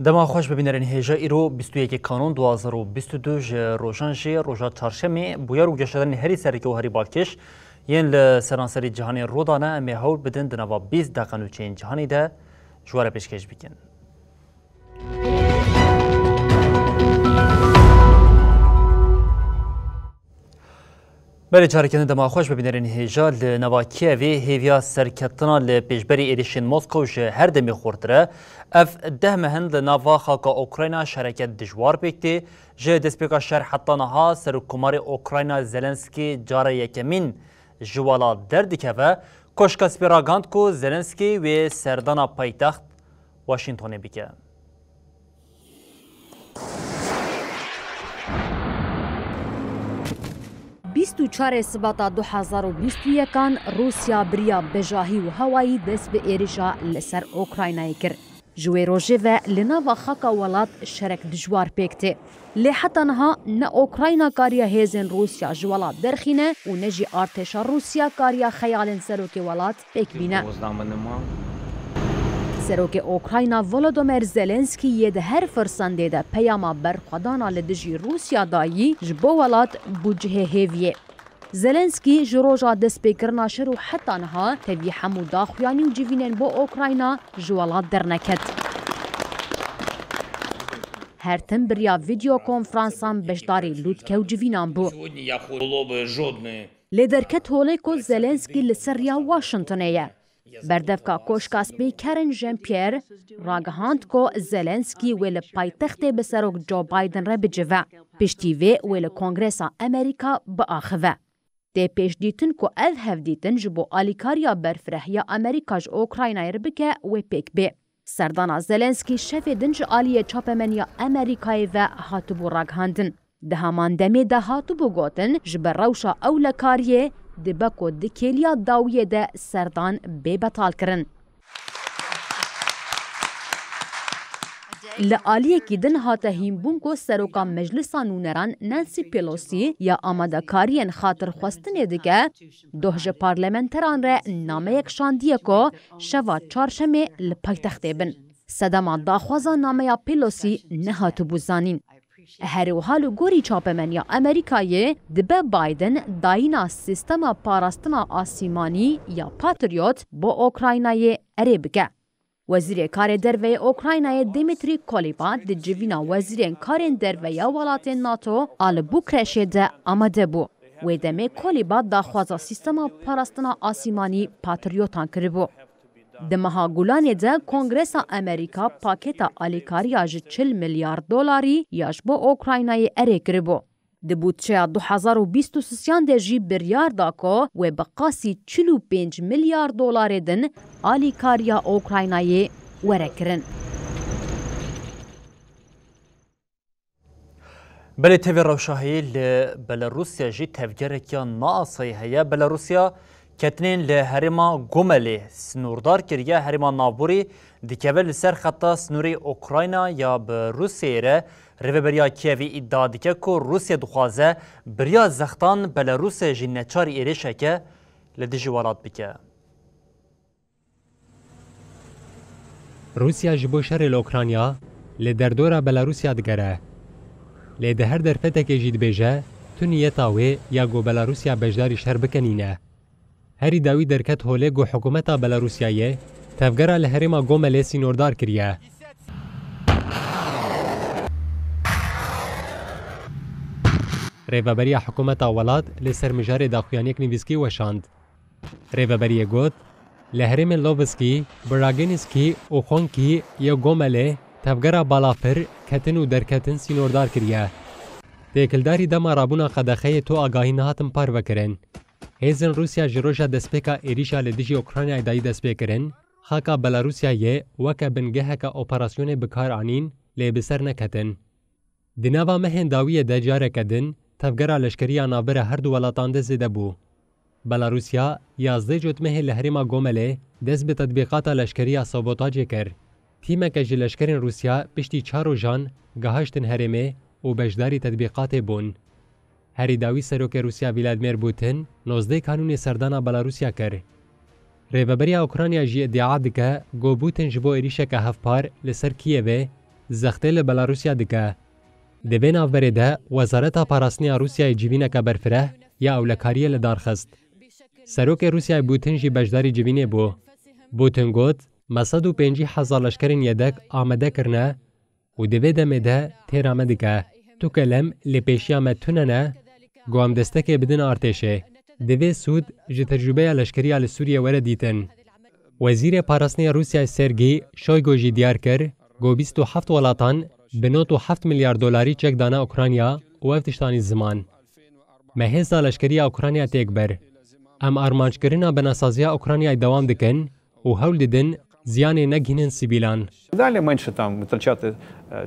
دما خوش ببینرین هیجا ایرو 21 کانون 2022 روشان جی روژا چهارشنبه بویا رو گشتن هری سرکی و هری بالکش یین لسرانسری جهانی رودانه امی هول بدن دنوا 20 دقیقه نوچین جهانی ده جواره پیشکش بکن. بله چارکن دما خوش ببینرین هیجا لنوا کیوی هیویا سرکتنا لپیشبری ایریشن موسکو جه هر دمی خوردره اف ده مهند لنوا خاکا اوکراینا شرکت دجوار بکتی جه دسپیکا شهر حتی نها سرکمار اوکراینا زلنسکی جاره یکمین جوالا دردی و کشکا سپیراگاند کو زلنسکی و سردانا پایتخت واشنطن بکه. 24 سباتا 2021 روسیا بریا بجاهی و هوایی دست به ایریشا لسر اوکراینای کرد. جوی روژه و لناوا خاکا ولات شرک دجوار پیکته. لی حتی نها نه اوکراینا کاریا هیزن روسیا جوالا درخینه و نجی ارتشا روسیا کاریا خیالن سروک ولات پیک بینه. سروک اوکراینا ولودومیر زلنسکی یه هر فرسنده ده پیاما برخدانا لدجی روسیا دایی جبو ولات بوجه هیویه. زلنسکی جروجا دست بکرنا شروع حتی نها تبی حمو داخویانی و جوینن با اوکراینا جوالات در نکد. هر تن بریا ویدیو کنفرانسان بشداری لودکه و جوینان بو. لیدرکت هوله که زلنسکی لسریا واشنطنیه. بردفکا کوشکاس بیکرن جن پیر راگهاند کو زلنسکی ویل پایتخت بسروک جو بایدن را بجوه. پشتیوه ویل کنگرسا امریکا با آخوه. ده پیش دیتن کو اف هف دیتن جبو آلیکاریا برفرهیا امریکاج اوکراینای ربکه و پیک بی. سردانا زلنسکی شف دنج آلیه چاپمنیا امریکای و هاتبو راگهاندن. ده همان دمی ده هاتبو گوتن جبر روشا اولکاریه دبکو دکیلیا داویه ده سردان بی بطال کرن. لآلیه کی دن هاته هیمبون کو سروکا مجلسا نونران نانسی پیلوسی یا آماده کارین خاطر خواستنه دیگه دوهج پارلمنتران ره نامه یک شاندیه کو شوا چارشمه لپایتخته بن. صدما داخوازا نامه یا پیلوسی نهاتو بوزانین. هر و حالو گوری چاپمنیا امریکایی دبه بایدن داینا سیستما پاراستنا آسیمانی یا پاتریوت با اوکراینای عربگه. وزیر کار دروی اوکراینای دیمیتری کولیبا د جوینا وزیر کار دروی ولات ناتو آل بوکرشه ده آمده بو. و دمه کولیبا داخوازا سیستما پاراستنا آسیمانی پاتریوتان کربو. دمها گولانی ده کنگرس امریکا پاکتا آلیکاریا ج 40 میلیارد دلاری یاش با اوکراینای اره کربو. دبودچه 2023 ده جی بریار داکو و بقاسی 45 میلیارد دلار دن آلیکاریا اوکراینای وره کرن. بله تیوی روشاهی لبلاروسیا جی تفگرکیا ناصای هیا بلاروسیا کتنین لحرما گوملی سنوردار کریه حرما نابوری دیکول سر خطا سنوری اوکراینا یا به روسیه ره روبریا کیوی ادعا دیکه که روسیه دخوازه بریا زختان بلاروسیا جی نچار ایریشه که لدیجی والات بکه. روسیا جبو شر الاوکرانیا لدردورا بلاروسیا دگره. لده هر درفته که جید بیجه تو نیتاوی یا گو بلاروسیا بجداری شر بکنینه. هری داوی درکت هوله گو حکومتا بلاروسیایه تفگره لحرما گومله سینوردار کریه. ریوبری حکومتا ولاد لسر مجار داخویانیک نویسکی وشاند. ریوبری گوت لحرم لوبسکی، براگینسکی و خونکی یا گومله تفگره بالافر کتن و درکتن سینوردار کریه. دیکلداری دما رابونا قدخه تو آگاهی نهاتم پار وکرن. هیزن روسیا جروجا دسپیکا ایریشا لدیجی اوکراینای دایی دسپیکرن، خاکا بلاروسیا یه وکا بنگه که اپراسیون بکار آنین لی بسر نکتن. دناوا مهن داویه ده جاره کدن، تفگره لشکریا نابره هر دو ولاتان ده زده بو. بلاروسیا 11 جوتمه لحرما گومله دست به تطبیقات لشکریا سابوتاجه کر. تیمه که جی لشکرین روسیا پشتی 4 جان گهاشتن هرمه و بجداری تطبیقات بون. هری داوی سروک روسیا ولادیمیر پوتین 19 کانون سردانا بلاروسیا کر. ریوبریا اوکراینیا جی ادعا دکه گو پوتین جبو ایریشه که هفپار لسر کیوه زخته ل بلاروسیا دکه. د بین افبر ده وزارت پاراستنی روسیا جیوینه که برفره یا اولکاری لدارخست. سروک روسیا بوتن جی بجداری جیوینه بو. بوتن گوت مسد و 50,000 لشکرین یدک آمده کرنه و دوی دمه ده تیر آمده که تو کلم لپیشی آمدتونه نه گوام دستکه بدن ارتشه. دوی سود جی تجربه لشکری آل سوریه وره دیتن. وزیر پاراستنی روسیا سرگی شویگو جی دیار کر گو 27 ولاتان به 7 میلیارد دلاری چک دانه اوکراینیا و افتشتانی زمان. مهزا لشکری اوکراینیا تیک بر. ام ارمانج کرنا بناسازیا اوکراینیا دوام دکن و هول دیدن زیان نگینن سیبیلان. Далі менше там витрачати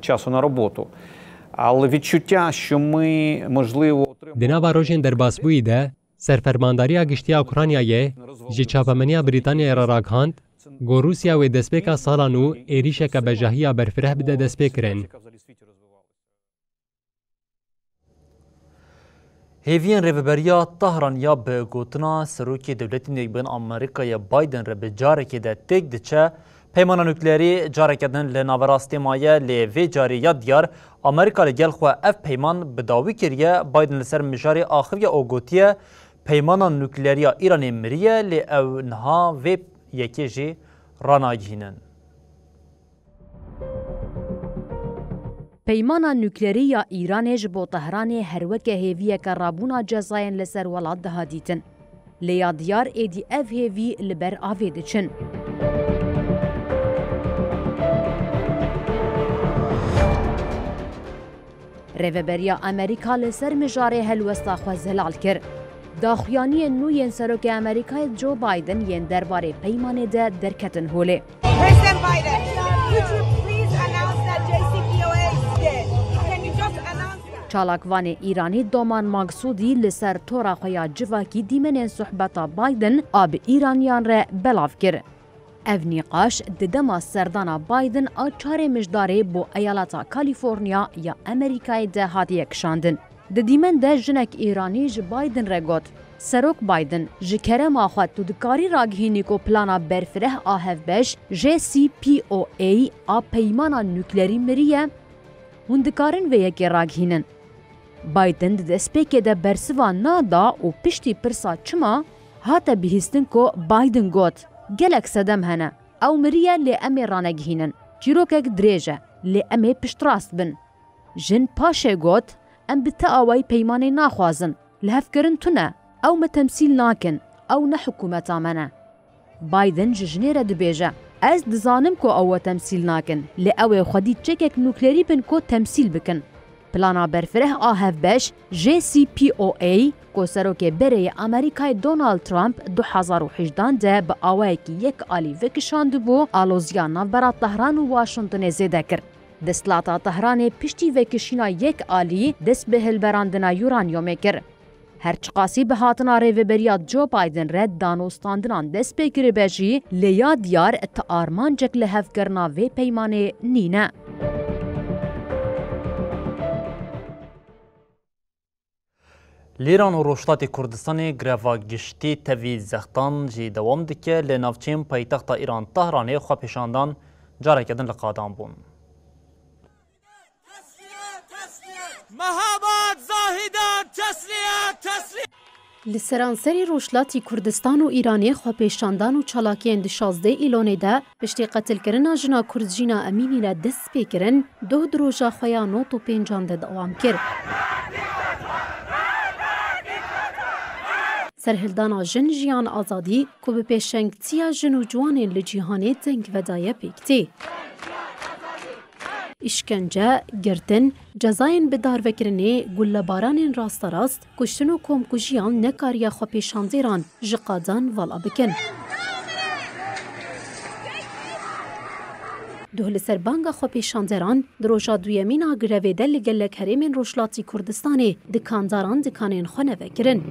часу на роботу. Але відчуття, що ми, можливо, отримаємо... دناوا روژین در باسبوی ده سرفرمانداریا گشتیا اوکراینیایه جی چاپمنیا بریتانیا را راکاند گو روسیا و دسپیکا سالانو ایریشه که بجاهیا برفره بده دسپیکرن. هیوین ریوبریا طهران یا به گوتنا سروکی دولتی نیبن آمریکای بایدن را به جارکی ده تک دچه پیمان نوکلری جارکدن لناوراستی مایه لوی جاری یا دیار آمریکا لگل خواه اف پیمان بداوی کریه بایدن لسر مجاری آخر یا اوگوتیه پیمان نوکلری ایران مریه لی او نها و یکی جی راناگینن. پیمانا نوکلری یا ایرانش با طهران هر وکه هیویه که رابونا جزاین لسر ولاد ده دیتن. لیا دیار ایدی اف هیوی لبر آویده چن. ریوبریا امریکا لسر مجاره هلوستا خواه هلال کر. داخویانی نوین سروک امریکای جو بایدن ین درباره پیمان ده درکتن هوله. President Biden, could you please announce that JCPOA is dead? Can you just announce that? چالاکوان ایرانی دومان مقصودی لسر تورا خویا جواکی دیمنین صحبتا بایدن آب ایرانیان را بلاف کر. او نیقاش ددما سردانا بایدن آچار مجداره بو ایالتا کالیفورنیا یا امریکای ده هاتیه کشاندن. د دیمن ده جنک ایرانی ج بایدن را گوت. سروک بایدن جکرم آخواد تو دکاری راگهینی کو پلانا برفره آهف بش JCPOA آ پیمانا نوکلری مریه هندکارن و یکی راگهینن. بایدن ده دسپیکه ده برسوان نادا و پشتی پرسا چما هاتا بهستن کو بایدن گوت. گلک صدم هنه او مریه لی امی رانگهینن. چیروکک دریجه لی امی پشتراست بن. جن پاشه گوت ام بتا آوای پیمانی ناخوازن. لحف کرن تونه او ما تمثيل ناكن او نه حکومت آمنه. بایدن جنیره دبیجه. از دزانم کو او تمثيل ناكن لی او خودی چکک نوکلری بن کو تمثيل بکن. پلانا برفره آهف بش JCPOA کو سروک بره امریکای دونالد ترامپ 2018 ده با اوای کی یک آلی وکشاند بو آلوزیا نوبرا طهران و واشنطن زیده کرد. دستلاتا طهران پشتی وکشینا یک آلی دست به هلبراندنا یورانیوم کرد. هرچقاسی به هاتنا ریوبریا جو بایدن رد دانوستاندنان دست بگیری بجی لیا دیار تا آرمان جک لحف کرنا و پیمانه نینه. لیران و روشتات کردستان گرفا گشتی توی زختان جی دوام دکه لنافچین پایتخت ایران طهرانه خواه پیشاندان جاره کدن لقادان بون. مهاباد زاهدان تسلیت لسرانسری روشلاتی کردستان و ایرانی خو پیشاندان و چالاکی اند 16 ایلونه ده پشتی قتل کرنا جنا کرد جینا امینی را دست پیکرن دو دروژا خویا نوت و پینجان ده دوام کرد. سرهلدانا جن جیان آزادی که به پیشنگتیا جن و جوان لجیهانه تنگ ودایه پیکتی. işkence, girtin, cezayên bidarvekirinê gullebaranên rasterast, kuştin û komkujiyan nekariya xwepêşandêran ji qadan vala bikin. Duh li ser banga xwepêşandêran, di roja duyemîna grevê de li gelek herêmên Rojhilatî Kurdistanê dikandaran dikanên xwe nevekirin.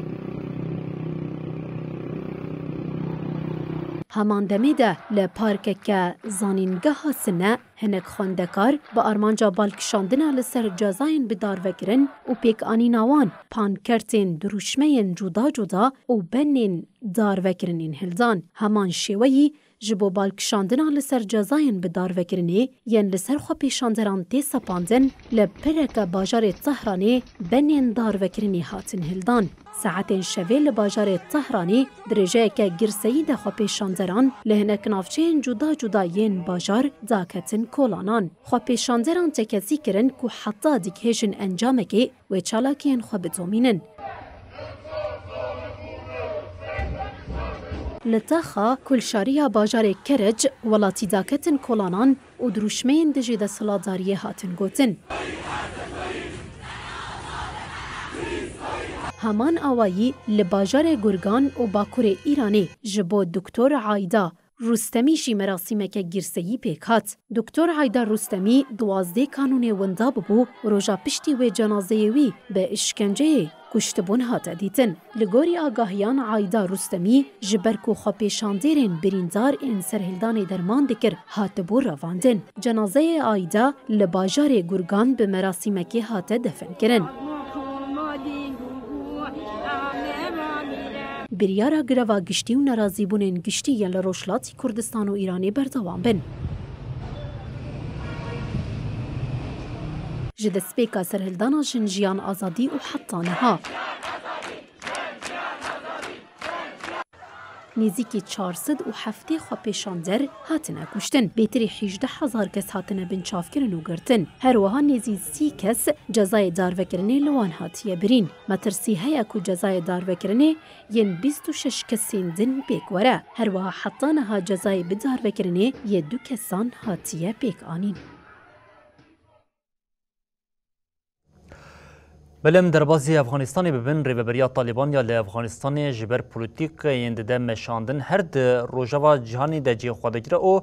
همان دمی ده لپارکه زانینگاه سنه هنک خوندکار با ارمانجا بالکشاندنه لسر جزاین بدار وگرن و پیک آنیناوان پانکرتین دروشمین جدا جدا و بنین دار وگرنین هلزان همان شویی جبو بالکشاندنا لسر جزاین بدار وکرنی ین لسر خو پیشاندران تی سپاندن لپرک باجار طهرانی بنین دار وکرنی هاتن هلدان. ساعتين شويل لباجار طهراني درجه که گرسهی ده خو پیشاندران لهنک نافچین جدا جدا ین باجار داکتن کولانان. خو پیشاندران تکسی کرن که حتی دیکهشن انجامکی و چالاکین خو بتومینن. لتاخا كل شاريها باجار كرج ولاتي داكتن كولانان و دروشمين دجي دا سلاداريه هاتن گوتن. همان آوایی لباجار گرگان و باکور ایرانی جبو دکتر عایدا رستمی شی مراسمه که گرسهی پیکات. دکتر عایدا رستمی 12 کانون وندا ببو روژا پشتی و جنازه وی به اشکنجه کشتبون هات دیتن. لگوری آگاهیان عایدا رستمی جبرکو خو پیشاندرین بریندار این سرهلدان درمان دکر هات بو رواندن. جنازه عایدا لباجار گرگان به مراسمه که هات دفن کرن. بریارا گروا گشتی و نرازی بونین گشتی ین لروشلاتی کردستان و ایرانی بردوام بن. جد سپیکا سرهلدانا جنجیان آزادی و حطانها. نزیکی 407 خو پیشاندر هاتنه کشتن. بیتری 18,000 کس هاتنه بنچاف کرن و گرتن. هر وها نزی 30 کس جزای دار وکرنه لوان هاتیه برین. مترسی هیا کو جزای دار وکرنه ین 26 کسین دن بیک وره. هر وها حطانه ها جزای بدار وکرنه ی 2 کسان هاتیه بیک آنین. بلم دربازی افغانستانی ببین ریوبریا طالبان یا لافغانستان جبر پولیتیک یندده مشاندن هر ده روجاوا جهانی ده جی خودگیره او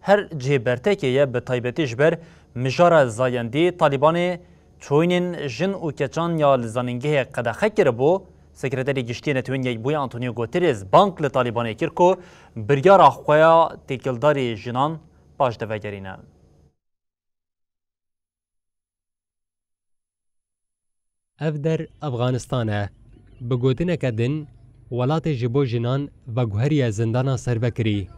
هر جی برتکه یه به تایبتی جبر مجار زایندی طالبان چوینین جن و کچان یا لزانینگه قدخه کره بو سکرتری گشتی نتوین یک بوی آنتونیو گوتریز بانک لطالبان کرکو بریار آخویا تکلداری جنان باش دوگرینه. اف در افغانستانه بگوتنه کدن ولات جبو جنان و گوهری زندانا سر بکری.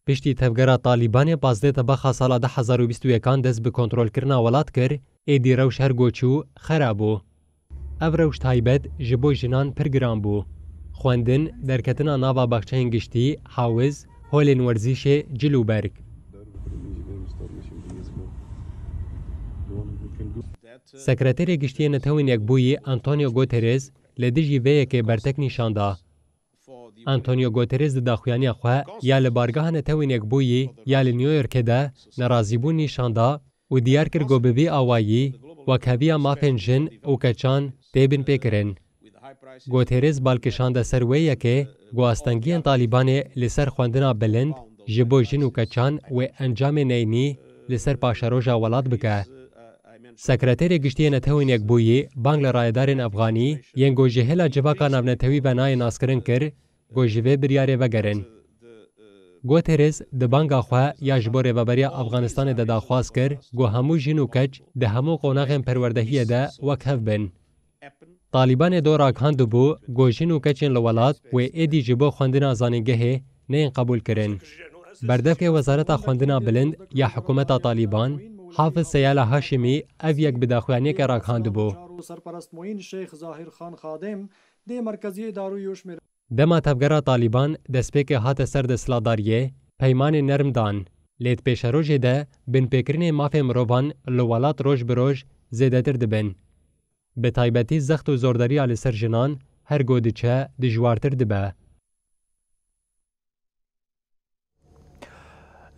پشتی تفگرا طالبان 15 تبخا سالا 2021 دست به کنترل کرنا ولات کر ایدی روش هر گوچو خرابو. اف روش تایبت جبو جنان پرگرام بو. خواندن درکتنا ناوا بخچه هنگشتی حاوز هولین ورزیش جلوبرگ. سکرتری گشتی نتوین یک بوی آنتونیو گوتریز لدیجی وی که برتک نشانده. آنتونیو گوتریز داخویانی خواه یا لبارگاه نتوین یک بوی یا لنیویورک ده نرازیبون نشانده و دیار کرگو ببی آوایی و کبیا مافن جن و کچان تیبن پیکرن. گوتریز بالکشانده سرویه که گواستنگی طالبان لسر خواندنا بلند جبو جن و کچان و انجام نینی لسر پاشروجا ولاد بکه. سکرتری گشتی نتوین یک بویی بانگ لرایدارین افغانی ین گوجه هلا جواکا نبنتوی بنای ناسکرن کر گوجه بریاره وگرن. گوتریز ده بانگا خواه یا جبور وبریا افغانستان ده داخواست کر گو همو جنو کچ ده همو قوناغن پروردهی ده وکهف بن. طالبان دو راکهاندو بو گو جنو کچن لولاد و ایدی جبو خوندنا زانگه نین قبول کرن. بردف که وزارت خوندنا بلند یا حکومت طالبان حافظ سیال هاشمی او یک بداخوانی که راکهاند بو. دما تفگرا طالبان دسپیک هات سر دسلاداریه پیمان نرم دان. لیت پیش روژه ده بین پیکرین مافی مروان لولات روش بروش زیده تر دبن. به تایبتی زخت و زورداری آل سر جنان هر گودی چه دجوارتر دبه.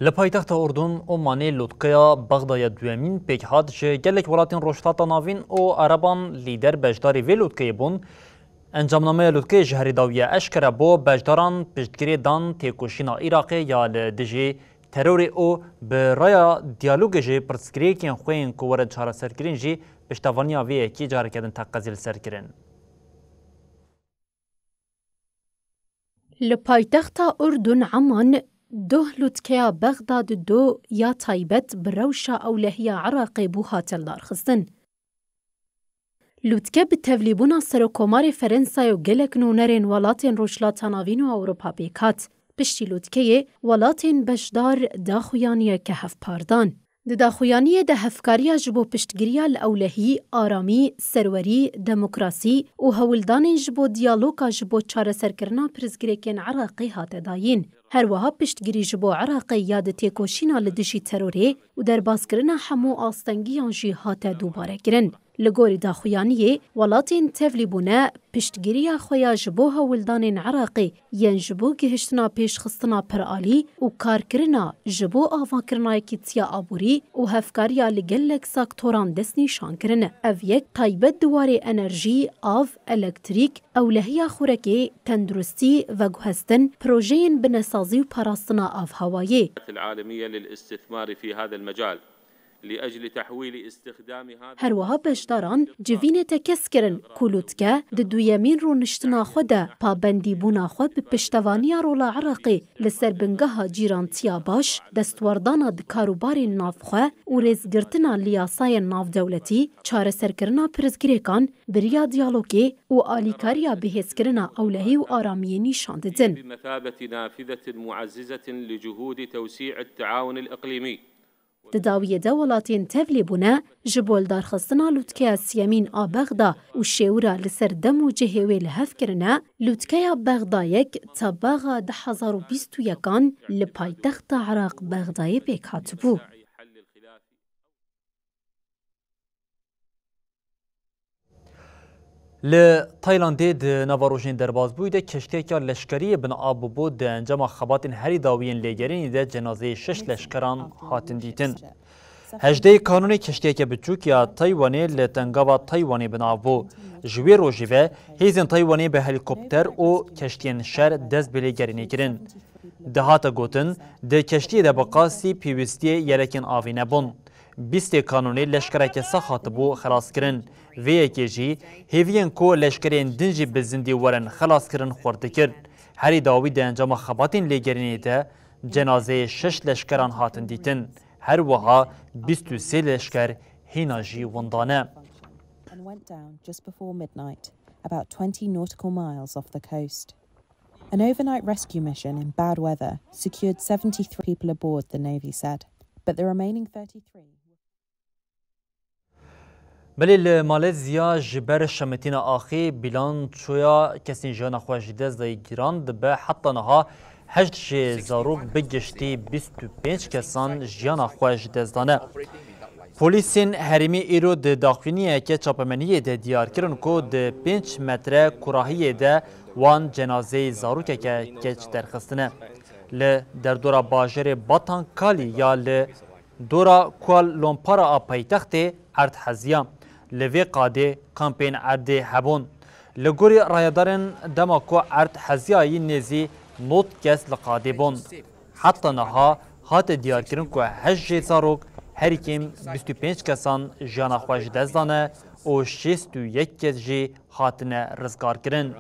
لپایتخت اردن اومانی لودکیا بغداد دومین پیک هات که گلک ولاتین روشتاتا ناوین او عربان لیدر بجداری وی لودکی بون انجامنامه لودکی جهری داویه اشکره بو بجداران پشتگیری دان تیکوشینا عراقی یا لدجی تروری او به رایا دیالوگ جی پرسکری کن خوین که ورد چهار سرکرین جی پشتوانیا وی اکی جاره کدن تقضیل سرکرین. لپایتخت اردن عمان دو لودکیا بغداد دو یا تایبت بروشا اولهیا عراقی بو هاتل دار خستن. لوتکه به تevlîbûna Serokkomarê Ferensayê û gelek nûnerên welatên Rojhilata Navîn û Ewropa pêk hat. Piştî lûtkeyê, welatên beşdar daxuyaniyeke hevpardan. Di daxuyaniyê de hevkariya ji bo piştgiriya li ewlehî, aramî, serwerî, demokrasî û hewildanên ji bo diyaloga ji bo çareserkirina pirzgirêkên Iraqê hate dayîn. Her wiha piştgirî ji bo Iraqê ya di têkoşîna li dijî terorê û derbazkirina hemû astengiyan jî hate dûbare kirin. Li gorî daxuyaniyê, welatên tevlîbûne piştgiriya xwe ya ji bo hewildanên Iraqê yên ji bo gihiştina pêşxistina piralî û karkirina ji bo avakirinayekî tiya aborî û hevkariya li gelek sektoran destnîşan kirin. Ev yek taybet di warê enerjî, av, elektrîk, ewlehiya xurekê, tenduristî, veguhestin, projeyên binesazî û parastina avhewayê. Her wiha beşdaran civînê te kes kirin ku lûtke di duyemîn rûniştina xwe de pabendîbûna xwe bi piştevaniya rola Iraqê li ser bingeha cîrantiya baş, destwerdana di karûbarên navxwe û rêzgirtina liyasayên navdewletî, çareserkirina pirzgirêkan, biriya diyalogê û alîkariya bihêzkirina ewlehî û aramiyê nîşan didin. Di dawiyê de welatên tevlîbûne ji bo darxistina lûtkeya siyemîn a Bexda û şêwira li ser dem û cihê wê li hev kirine, lûtkeya Bexdayek ta baxa 2021 li paytexta Iraq Bexdayê pêk hatibû. Li Taylandê di nava rojên derbasbûyî de keştiyeka leşkeriyê bin av bû di encama xebatên herî dawiyên lêgerînê de cenazeyê 6 leşkeran hatin dîtin. Hejdeyê kanûnê keştiyeke biçûk ya Taywanê li tengava Taywanê bin av bû. Ji wê rojê ve hêzên Taywanê bi helîkopter û keştiyên şer dest bi lêgerînê kirin. Dihate gotin, di keştiyê de bi qasî pîwîstiyê yelekên avî nebûn. Bîstê kanûnê leşkereke sax hatibû xelaskirin. Vê yekê jî hêviyên ku leşkerên din jî bi zindî werin xelaskirin xwar dikir. Herî dawî di encama xebatên lêgerînê de cenazeyê 6 leşkeran hatin dîtin. Her wiha 23 leşker hîna jî windane. An overnight rescue mission in bad weather secured 73 people aboard, the Navy said, but the remaining 33. Belê li Malezya ji ber şemetîna axê bilançoya kesên jiyana xwe ji dest dayî gîran dibe heta niha 8 jê zarok bi giştî 25 kesan jiyana xwe ji dest dane. Polîsên herêmî îro di daxuyaniyeke çapemeniyê de diyar kirin ku di 5 metre kurahiyê de wan cenazeyê zarokeke keç derxistine. Li derdora bajarê Batan Kalî ya li dora Kuala Lumpura a paytextê erd heziya. Li vê qadê kampên erdê hebûn. Li gorî rayedarên dema ku erd heziyayî nêzî not kes li qadê bûn. Heta niha hate diyarkirin ku 8 jê zarok herîkêm 25 kesan jiyana xwe ji dest dane û 61 kes jî hatine rizgarkirin.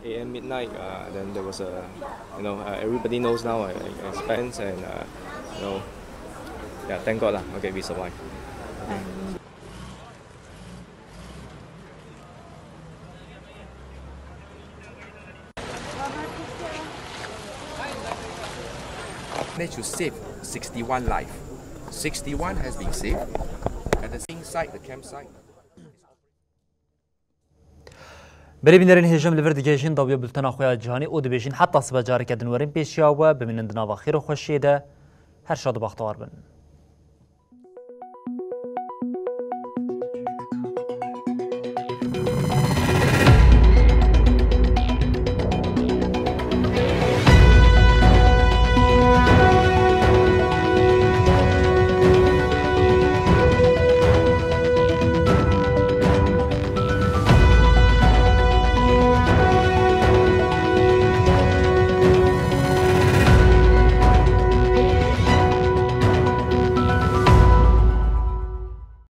AM midnight, then there was a, everybody knows now expense and, yeah, thank God lah. Okay, we survived. Managed to save 61 lives. 61 has been saved at the same site, the campsite. برای بینرین هجم لور دیگهشین داویه بلتنا خویا جهانی او دبیجین حتی سبا جاری کردن ورین پیشیا و ببینند نوا خیر و خوشیده هر شاد و بختوار بن.